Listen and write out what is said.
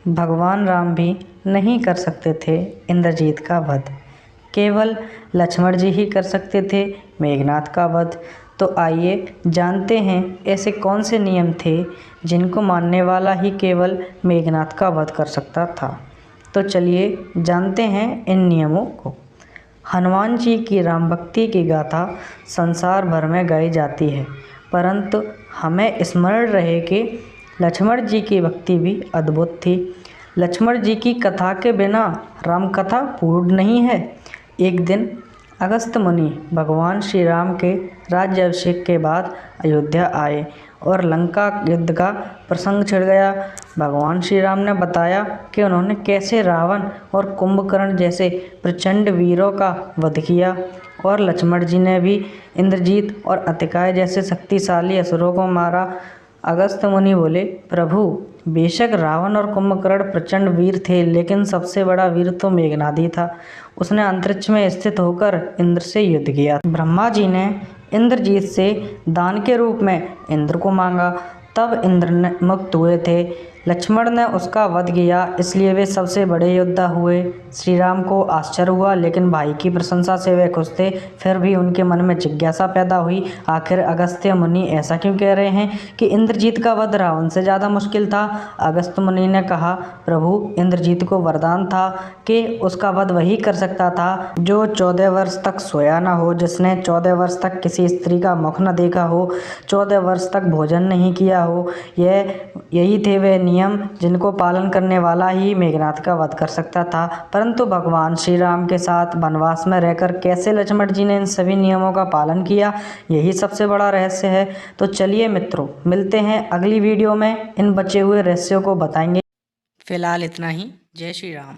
भगवान राम भी नहीं कर सकते थे इंद्रजीत का वध, केवल लक्ष्मण जी ही कर सकते थे मेघनाथ का वध। तो आइए जानते हैं ऐसे कौन से नियम थे जिनको मानने वाला ही केवल मेघनाथ का वध कर सकता था। तो चलिए जानते हैं इन नियमों को। हनुमान जी की राम भक्ति की गाथा संसार भर में गाई जाती है, परंतु हमें स्मरण रहे कि लक्ष्मण जी की भक्ति भी अद्भुत थी। लक्ष्मण जी की कथा के बिना राम कथा पूर्ण नहीं है। एक दिन अगस्त्य मुनि भगवान श्री राम के राज्याभिषेक के बाद अयोध्या आए और लंका युद्ध का प्रसंग छिड़ गया। भगवान श्री राम ने बताया कि उन्होंने कैसे रावण और कुंभकर्ण जैसे प्रचंड वीरों का वध किया, और लक्ष्मण जी ने भी इंद्रजीत और अतिकाय जैसे शक्तिशाली असुरों को मारा। अगस्त्य मुनि बोले, प्रभु, बेशक रावण और कुंभकर्ण प्रचंड वीर थे, लेकिन सबसे बड़ा वीर तो मेघनाद ही था। उसने अंतरिक्ष में स्थित होकर इंद्र से युद्ध किया। ब्रह्मा जी ने इंद्रजीत से दान के रूप में इंद्र को मांगा, तब इंद्र ने मुक्त हुए थे। लक्ष्मण ने उसका वध किया, इसलिए वे सबसे बड़े योद्धा हुए। श्री राम को आश्चर्य हुआ, लेकिन भाई की प्रशंसा से वे खुश थे। फिर भी उनके मन में जिज्ञासा पैदा हुई, आखिर अगस्त्य मुनि ऐसा क्यों कह रहे हैं कि इंद्रजीत का वध रावण से ज़्यादा मुश्किल था। अगस्त्य मुनि ने कहा, प्रभु, इंद्रजीत को वरदान था कि उसका वध वही कर सकता था जो 14 वर्ष तक सोया न हो, जिसने 14 वर्ष तक किसी स्त्री का मुख न देखा हो, 14 वर्ष तक भोजन नहीं किया हो। यही थे वे नियम जिनको पालन करने वाला ही मेघनाथ का वध कर सकता था। परंतु भगवान श्री राम के साथ वनवास में रहकर कैसे लक्ष्मण जी ने इन सभी नियमों का पालन किया, यही सबसे बड़ा रहस्य है। तो चलिए मित्रों, मिलते हैं अगली वीडियो में, इन बचे हुए रहस्यों को बताएंगे। फिलहाल इतना ही। जय श्री राम।